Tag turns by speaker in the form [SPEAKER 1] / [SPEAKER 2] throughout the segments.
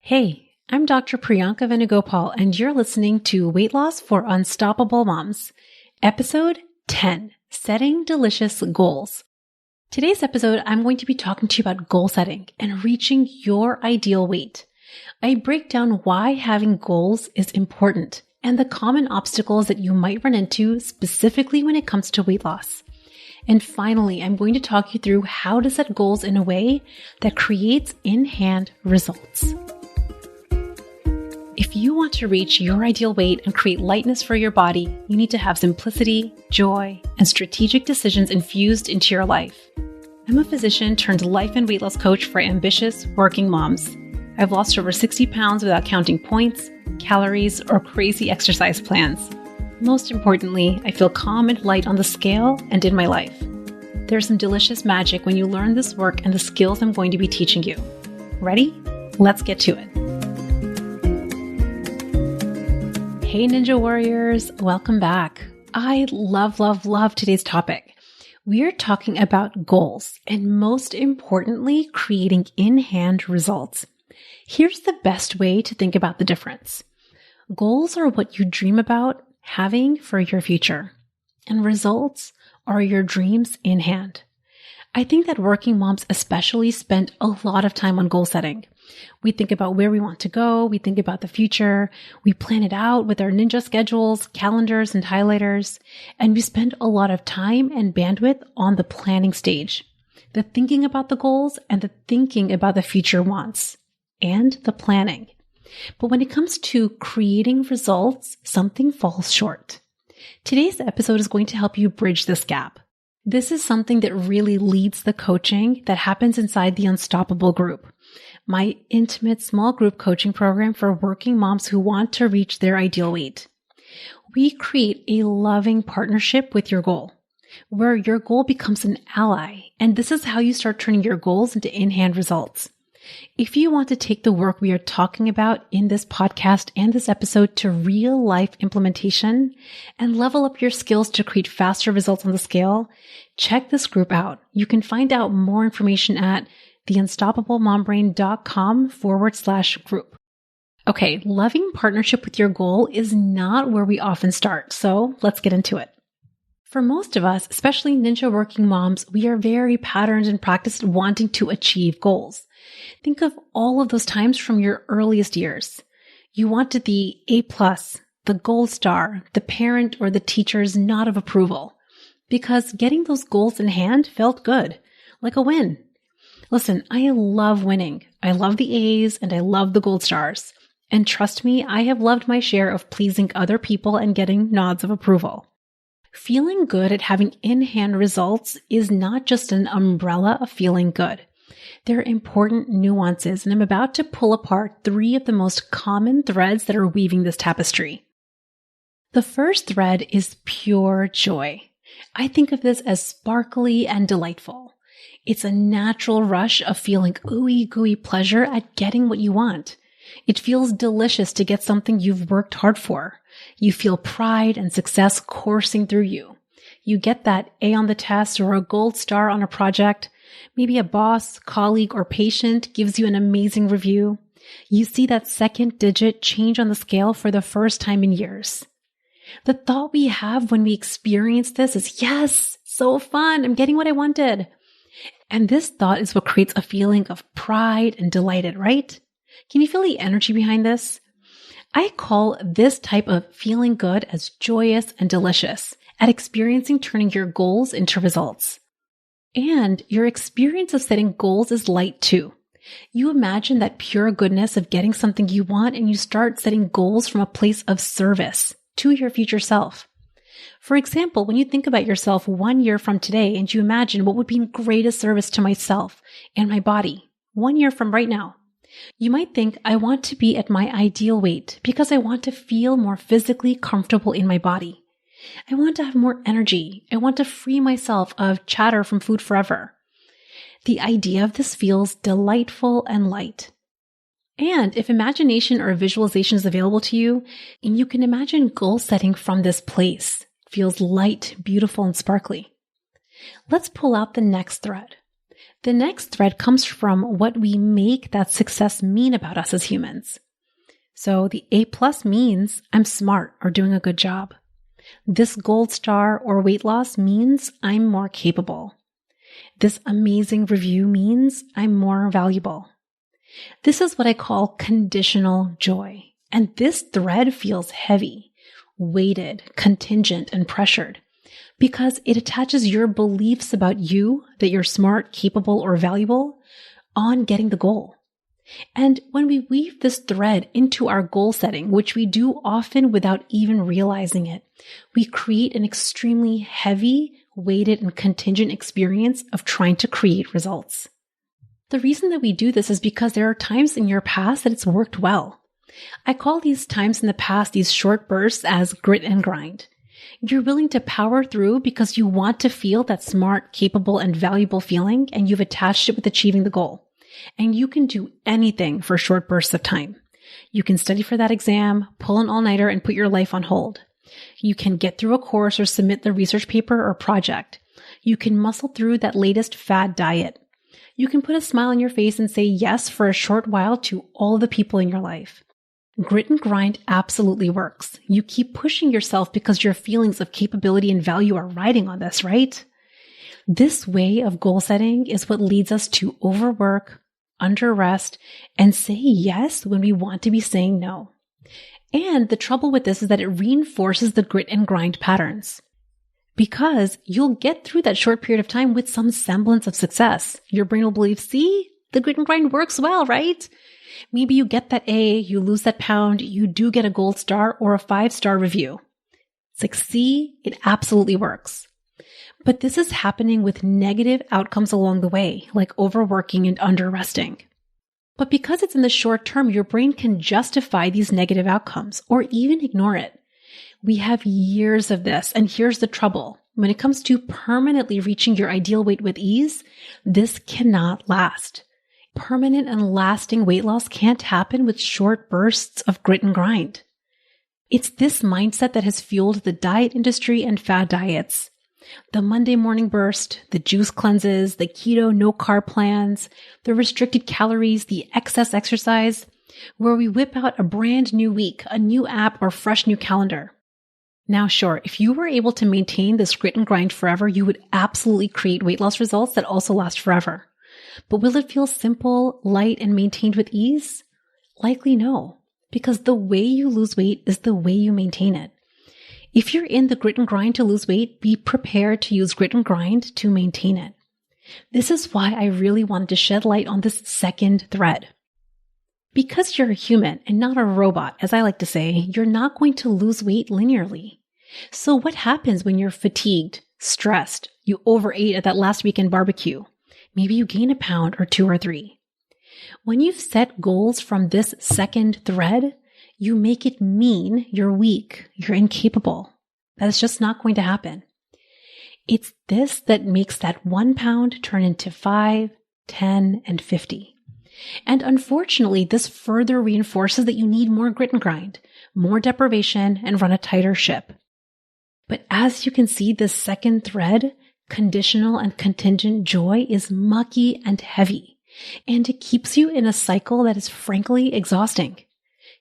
[SPEAKER 1] Hey, I'm Dr. Priyanka Venugopal, and you're listening to Weight Loss for Unstoppable Moms, Episode 10, Setting Delicious Goals. Today's episode, I'm going to be talking to you about goal setting and reaching your ideal weight. I break down why having goals is important and the common obstacles that you might run into specifically when it comes to weight loss. And finally, I'm going to talk you through how to set goals in a way that creates in-hand results. If you want to reach your ideal weight and create lightness for your body, you need to have simplicity, joy, and strategic decisions infused into your life. I'm a physician turned life and weight loss coach for ambitious working moms. I've lost over 60 pounds without counting points, calories, or crazy exercise plans. Most importantly, I feel calm and light on the scale and in my life. There's some delicious magic when you learn this work and the skills I'm going to be teaching you. Ready? Let's get to it. Hey Ninja Warriors, welcome back. I love today's topic. We are talking about goals and most importantly, creating in-hand results. Here's the best way to think about the difference. Goals are what you dream about having for your future, and results are your dreams in hand. I think that working moms especially spend a lot of time on goal setting. We think about where we want to go. We think about the future. We plan it out with our ninja schedules, calendars, and highlighters. And we spend a lot of time and bandwidth on the planning stage, the thinking about the goals and the thinking about the future wants and the planning. But when it comes to creating results, something falls short. Today's episode is going to help you bridge this gap. This is something that really leads the coaching that happens inside the Unstoppable group, my intimate small group coaching program for working moms who want to reach their ideal weight. We create a loving partnership with your goal, where your goal becomes an ally, and this is how you start turning your goals into in-hand results. If you want to take the work we are talking about in this podcast and this episode to real life implementation and level up your skills to create faster results on the scale, check this group out. You can find out more information at theunstoppablemombrain.com/group. Okay, loving partnership with your goal is not where we often start, so let's get into it. For most of us, especially ninja working moms, we are very patterned and practiced wanting to achieve goals. Think of all of those times from your earliest years. You wanted the A+, the gold star, the parent or the teacher's nod of approval, because getting those goals in hand felt good, like a win. Listen, I love winning. I love the A's and I love the gold stars. And trust me, I have loved my share of pleasing other people and getting nods of approval. Feeling good at having in-hand results is not just an umbrella of feeling good. There are important nuances, and I'm about to pull apart 3 of the most common threads that are weaving this tapestry. The first thread is pure joy. I think of this as sparkly and delightful. It's a natural rush of feeling ooey gooey pleasure at getting what you want. It feels delicious to get something you've worked hard for. You feel pride and success coursing through you. You get that A on the test or a gold star on a project. Maybe a boss, colleague, or patient gives you an amazing review. You see that second digit change on the scale for the first time in years. The thought we have when we experience this is, yes, so fun, I'm getting what I wanted. And this thought is what creates a feeling of pride and delighted, right? Can you feel the energy behind this? I call this type of feeling good as joyous and delicious at experiencing turning your goals into results. And your experience of setting goals is light too. You imagine that pure goodness of getting something you want and you start setting goals from a place of service to your future self. For example, when you think about yourself 1 year from today and you imagine what would be greatest service to myself and my body 1 year from right now, you might think, I want to be at my ideal weight because I want to feel more physically comfortable in my body. I want to have more energy. I want to free myself of chatter from food forever. The idea of this feels delightful and light. And if imagination or visualization is available to you, and you can imagine goal setting from this place, it feels light, beautiful, and sparkly. Let's pull out the next thread. The next thread comes from what we make that success mean about us as humans. So the A+ means I'm smart or doing a good job. This gold star or weight loss means I'm more capable. This amazing review means I'm more valuable. This is what I call conditional joy. And this thread feels heavy, weighted, contingent, and pressured because it attaches your beliefs about you, that you're smart, capable, or valuable, on getting the goal. And when we weave this thread into our goal setting, which we do often without even realizing it, we create an extremely heavy, weighted, and contingent experience of trying to create results. The reason that we do this is because there are times in your past that it's worked well. I call these times in the past, these short bursts, as grit and grind. You're willing to power through because you want to feel that smart, capable, and valuable feeling, and you've attached it with achieving the goal. And you can do anything for short bursts of time. You can study for that exam, pull an all-nighter, and put your life on hold. You can get through a course or submit the research paper or project. You can muscle through that latest fad diet. You can put a smile on your face and say yes for a short while to all the people in your life. Grit and grind absolutely works. You keep pushing yourself because your feelings of capability and value are riding on this, right? This way of goal setting is what leads us to overwork, under-rest, and say yes when we want to be saying no. And the trouble with this is that it reinforces the grit and grind patterns. Because you'll get through that short period of time with some semblance of success. Your brain will believe, see, the grit and grind works well, right? Maybe you get that A, you lose that pound, you do get a gold star or a 5-star review. It's like, see, it absolutely works. But this is happening with negative outcomes along the way, like overworking and under-resting. But because it's in the short term, your brain can justify these negative outcomes or even ignore it. We have years of this, and here's the trouble. When it comes to permanently reaching your ideal weight with ease, this cannot last. Permanent and lasting weight loss can't happen with short bursts of grit and grind. It's this mindset that has fueled the diet industry and fad diets. The Monday morning burst, the juice cleanses, the keto no-carb plans, the restricted calories, the excess exercise, where we whip out a brand new week, a new app, or fresh new calendar. Now, sure, if you were able to maintain this grit and grind forever, you would absolutely create weight loss results that also last forever. But will it feel simple, light, and maintained with ease? Likely no, because the way you lose weight is the way you maintain it. If you're in the grit and grind to lose weight, be prepared to use grit and grind to maintain it. This is why I really wanted to shed light on this second thread. Because you're a human and not a robot, as I like to say, you're not going to lose weight linearly. So what happens when you're fatigued, stressed, you overate at that last weekend barbecue? Maybe you gain a pound or 2 or 3. When you've set goals from this second thread, you make it mean you're weak, you're incapable. That is just not going to happen. It's this that makes that 1 pound turn into 5, 10, and 50. And unfortunately, this further reinforces that you need more grit and grind, more deprivation, and run a tighter ship. But as you can see, this second thread, conditional and contingent joy, is mucky and heavy, and it keeps you in a cycle that is frankly exhausting.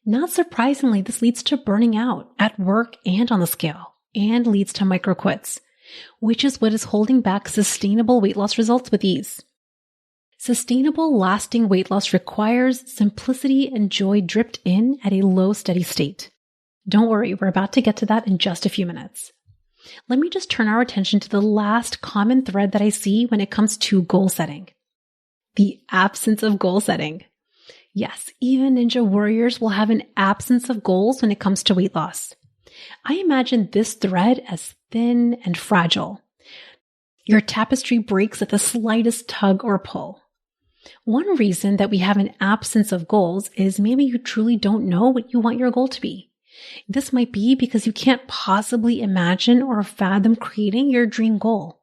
[SPEAKER 1] Not surprisingly, this leads to burning out at work and on the scale, and leads to micro quits, which is what is holding back sustainable weight loss results with ease. Sustainable, lasting weight loss requires simplicity and joy dripped in at a low, steady state. Don't worry, we're about to get to that in just a few minutes. Let me just turn our attention to the last common thread that I see when it comes to goal setting. The absence of goal setting. Yes, even ninja warriors will have an absence of goals when it comes to weight loss. I imagine this thread as thin and fragile. Your tapestry breaks at the slightest tug or pull. One reason that we have an absence of goals is maybe you truly don't know what you want your goal to be. This might be because you can't possibly imagine or fathom creating your dream goal.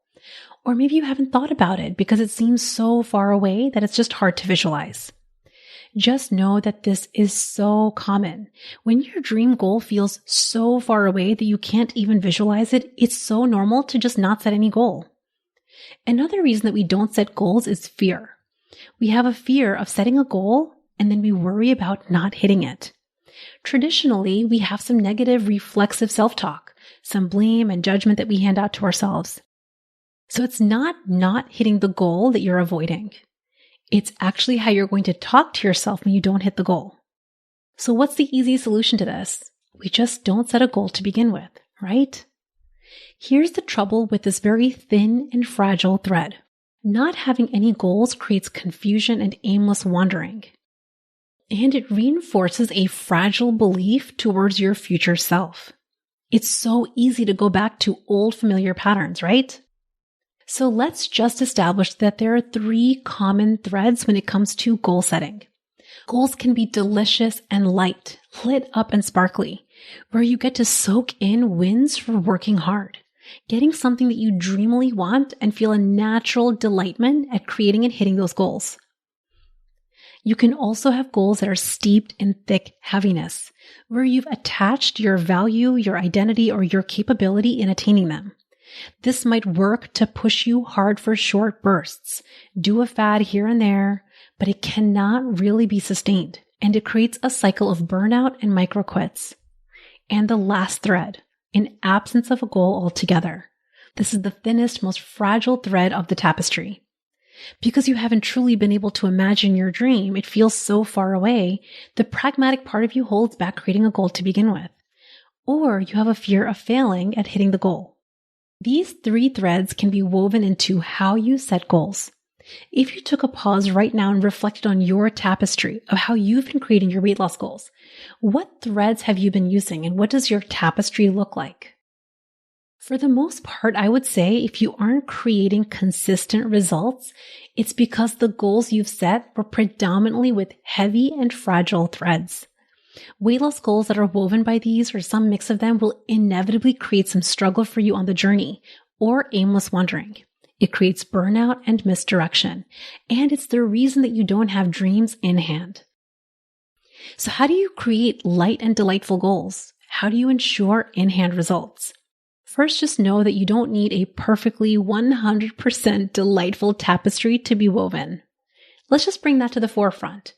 [SPEAKER 1] Or maybe you haven't thought about it because it seems so far away that it's just hard to visualize. Just know that this is so common. When your dream goal feels so far away that you can't even visualize it, it's so normal to just not set any goal. Another reason that we don't set goals is fear. We have a fear of setting a goal and then we worry about not hitting it. Traditionally, we have some negative reflexive self-talk, some blame and judgment that we hand out to ourselves. So it's not hitting the goal that you're avoiding. It's actually how you're going to talk to yourself when you don't hit the goal. So what's the easy solution to this? We just don't set a goal to begin with, right? Here's the trouble with this very thin and fragile thread. Not having any goals creates confusion and aimless wandering. And it reinforces a fragile belief towards your future self. It's so easy to go back to old familiar patterns, right? So let's just establish that there are 3 common threads when it comes to goal setting. Goals can be delicious and light, lit up and sparkly, where you get to soak in wins for working hard, getting something that you dreamily want and feel a natural delightment at creating and hitting those goals. You can also have goals that are steeped in thick heaviness, where you've attached your value, your identity, or your capability in attaining them. This might work to push you hard for short bursts, do a fad here and there, but it cannot really be sustained, and it creates a cycle of burnout and micro quits. And the last thread, an absence of a goal altogether. This is the thinnest, most fragile thread of the tapestry. Because you haven't truly been able to imagine your dream, it feels so far away, the pragmatic part of you holds back creating a goal to begin with. Or you have a fear of failing at hitting the goal. These 3 threads can be woven into how you set goals. If you took a pause right now and reflected on your tapestry of how you've been creating your weight loss goals, what threads have you been using and what does your tapestry look like? For the most part, I would say if you aren't creating consistent results, it's because the goals you've set were predominantly with heavy and fragile threads. Weight loss goals that are woven by these or some mix of them will inevitably create some struggle for you on the journey or aimless wandering. It creates burnout and misdirection, and it's the reason that you don't have dreams in hand. So how do you create light and delightful goals? How do you ensure in-hand results? First, just know that you don't need a perfectly 100% delightful tapestry to be woven. Let's just bring that to the forefront.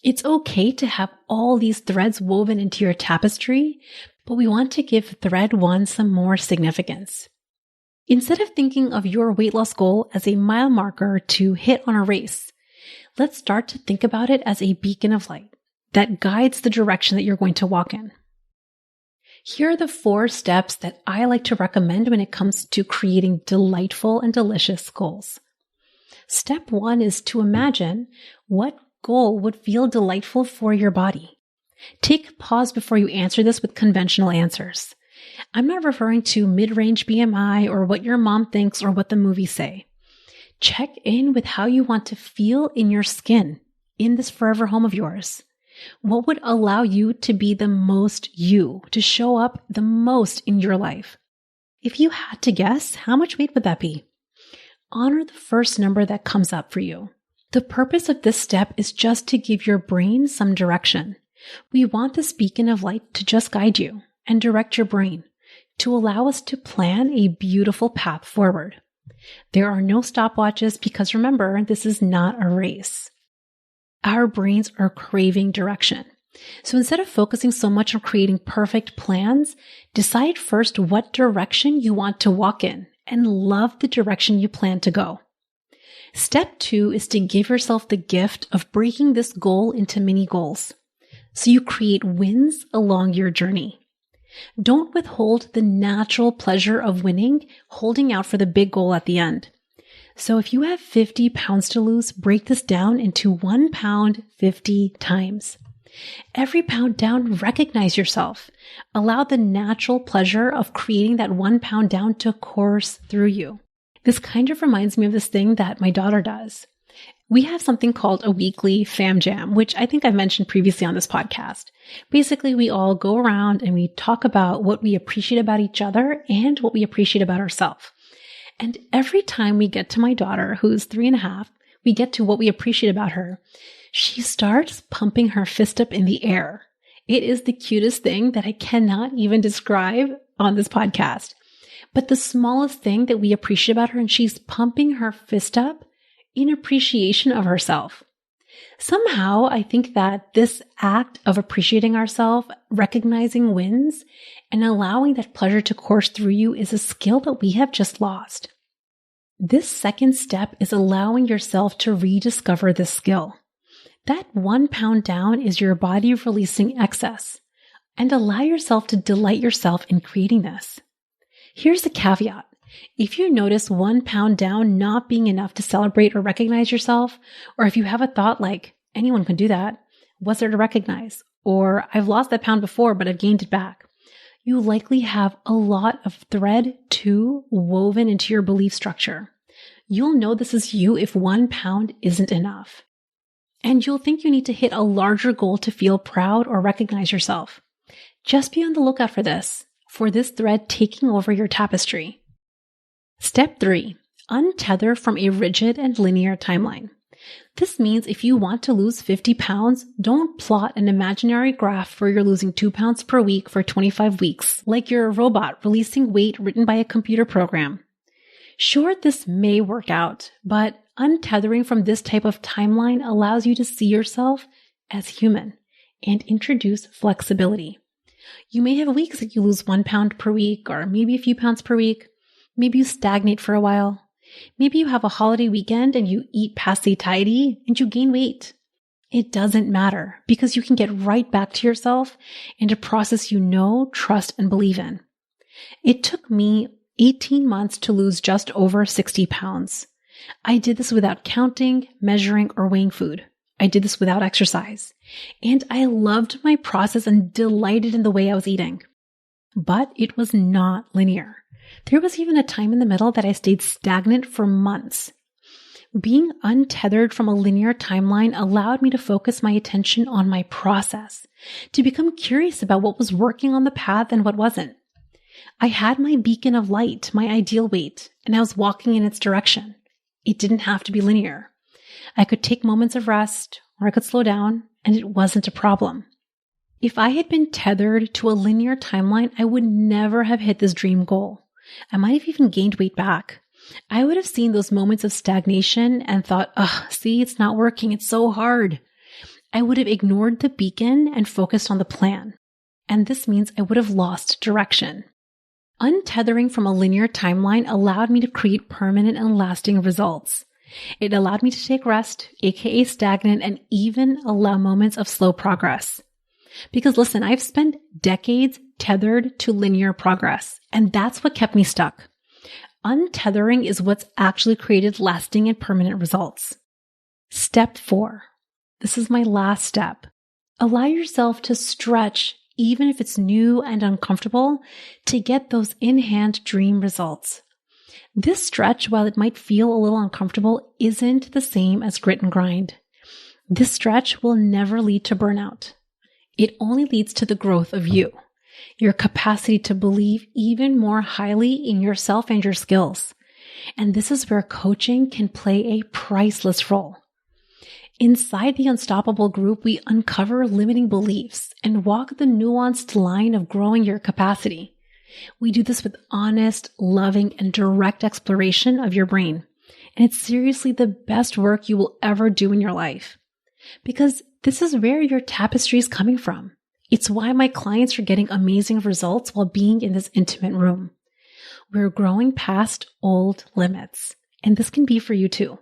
[SPEAKER 1] It's okay to have all these threads woven into your tapestry, but we want to give thread 1 some more significance. Instead of thinking of your weight loss goal as a mile marker to hit on a race, let's start to think about it as a beacon of light that guides the direction that you're going to walk in. Here are the 4 steps that I like to recommend when it comes to creating delightful and delicious goals. Step 1 is to imagine what goal would feel delightful for your body. Take a pause before you answer this with conventional answers. I'm not referring to mid-range BMI or what your mom thinks or what the movies say. Check in with how you want to feel in your skin in this forever home of yours. What would allow you to be the most you, to show up the most in your life? If you had to guess, how much weight would that be? Honor the first number that comes up for you. The purpose of this step is just to give your brain some direction. We want this beacon of light to just guide you and direct your brain to allow us to plan a beautiful path forward. There are no stopwatches because remember, this is not a race. Our brains are craving direction. So instead of focusing so much on creating perfect plans, decide first what direction you want to walk in and love the direction you plan to go. Step 2 is to give yourself the gift of breaking this goal into mini goals, so you create wins along your journey. Don't withhold the natural pleasure of winning, holding out for the big goal at the end. So if you have 50 pounds to lose, break this down into 1 pound 50 times. Every pound down, recognize yourself. Allow the natural pleasure of creating that 1 pound down to course through you. This kind of reminds me of this thing that my daughter does. We have something called a weekly fam jam, which I think I've mentioned previously on this podcast. Basically, we all go around and we talk about what we appreciate about each other and what we appreciate about ourselves. And every time we get to my daughter, who's 3.5, we get to what we appreciate about her, she starts pumping her fist up in the air. It is the cutest thing that I cannot even describe on this podcast. but the smallest thing that we appreciate about her, and she's pumping her fist up in appreciation of herself. Somehow, I think that this act of appreciating ourselves, recognizing wins, and allowing that pleasure to course through you is a skill that we have just lost. This second step is allowing yourself to rediscover this skill. That 1 pound down is your body releasing excess, and allow yourself to delight yourself in creating this. Here's the caveat. If you notice 1 pound down not being enough to celebrate or recognize yourself, or if you have a thought like, anyone can do that, what's there to recognize? Or I've lost that pound before, but I've gained it back. You likely have a lot of thread too woven into your belief structure. You'll know this is you if 1 pound isn't enough. And you'll think you need to hit a larger goal to feel proud or recognize yourself. Just be on the lookout for this thread taking over your tapestry. Step 3, untether from a rigid and linear timeline. This means if you want to lose 50 pounds, don't plot an imaginary graph where you're losing 2 pounds per week for 25 weeks, like you're a robot releasing weight written by a computer program. Sure, this may work out, but untethering from this type of timeline allows you to see yourself as human and introduce flexibility. You may have weeks that you lose 1 pound per week, or maybe a few pounds per week. Maybe you stagnate for a while. Maybe you have a holiday weekend and you eat past satiety and you gain weight. It doesn't matter because you can get right back to yourself and a process you know, trust, and believe in. It took me 18 months to lose just over 60 pounds. I did this without counting, measuring, or weighing food. I did this without exercise. And I loved my process and delighted in the way I was eating. But it was not linear. There was even a time in the middle that I stayed stagnant for months. Being untethered from a linear timeline allowed me to focus my attention on my process, to become curious about what was working on the path and what wasn't. I had my beacon of light, my ideal weight, and I was walking in its direction. It didn't have to be linear. I could take moments of rest, or I could slow down, and it wasn't a problem. If I had been tethered to a linear timeline, I would never have hit this dream goal. I might have even gained weight back. I would have seen those moments of stagnation and thought, see, it's not working. It's so hard. I would have ignored the beacon and focused on the plan. And this means I would have lost direction. Untethering from a linear timeline allowed me to create permanent and lasting results. It allowed me to take rest, aka stagnant, and even allow moments of slow progress. Because listen, I've spent decades tethered to linear progress, and that's what kept me stuck. Untethering is what's actually created lasting and permanent results. Step 4. This is my last step. Allow yourself to stretch, even if it's new and uncomfortable, to get those in-hand dream results. This stretch, while it might feel a little uncomfortable, isn't the same as grit and grind. This stretch will never lead to burnout. It only leads to the growth of you, your capacity to believe even more highly in yourself and your skills. And this is where coaching can play a priceless role. Inside the Unstoppable group, we uncover limiting beliefs and walk the nuanced line of growing your capacity. We do this with honest, loving, and direct exploration of your brain. And it's seriously the best work you will ever do in your life. Because this is where your tapestry is coming from. It's why my clients are getting amazing results while being in this intimate room. We're growing past old limits, and this can be for you too.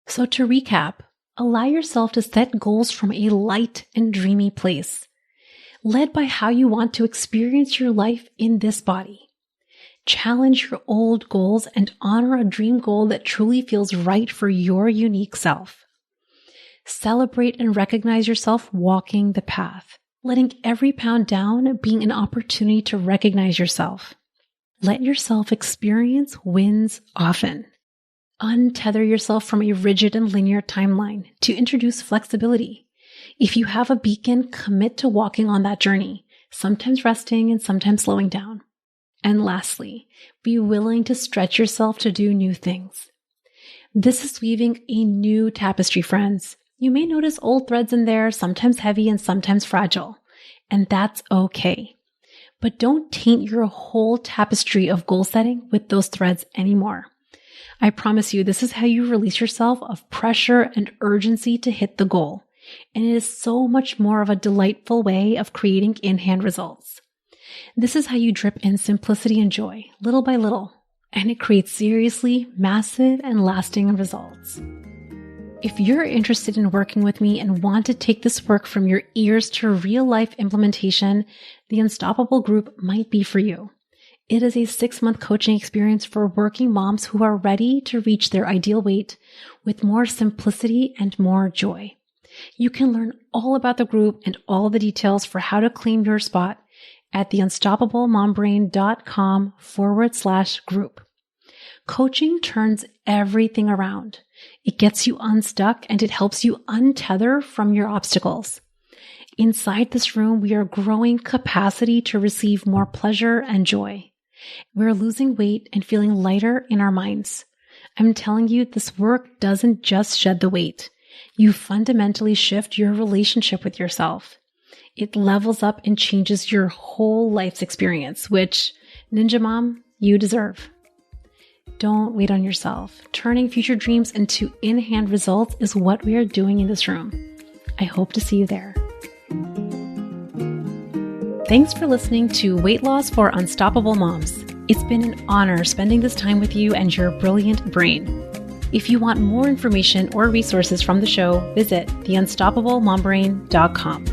[SPEAKER 1] So to recap, allow yourself to set goals from a light and dreamy place, led by how you want to experience your life in this body. Challenge your old goals and honor a dream goal that truly feels right for your unique self. Celebrate and recognize yourself walking the path, letting every pound down being an opportunity to recognize yourself. Let yourself experience wins often. Untether yourself from a rigid and linear timeline to introduce flexibility. If you have a beacon, commit to walking on that journey, sometimes resting and sometimes slowing down. And lastly, be willing to stretch yourself to do new things. This is weaving a new tapestry, friends. You may notice old threads in there, sometimes heavy and sometimes fragile, and that's okay. But don't taint your whole tapestry of goal setting with those threads anymore. I promise you, this is how you release yourself of pressure and urgency to hit the goal. And it is so much more of a delightful way of creating in-hand results. This is how you drip in simplicity and joy, little by little, and it creates seriously massive and lasting results. If you're interested in working with me and want to take this work from your ears to real-life implementation, the Unstoppable Group might be for you. It is a 6-month coaching experience for working moms who are ready to reach their ideal weight with more simplicity and more joy. You can learn all about the group and all the details for how to claim your spot at theunstoppablemombrain.com/group. Coaching turns everything around. It gets you unstuck and it helps you untether from your obstacles. Inside this room, we are growing capacity to receive more pleasure and joy. We're losing weight and feeling lighter in our minds. I'm telling you, this work doesn't just shed the weight. You fundamentally shift your relationship with yourself. It levels up and changes your whole life's experience, which, Ninja Mom, you deserve. Don't wait on yourself. Turning future dreams into in-hand results is what we are doing in this room. I hope to see you there. Thanks for listening to Weight Loss for Unstoppable Moms. It's been an honor spending this time with you and your brilliant brain. If you want more information or resources from the show, visit theunstoppablemombrain.com.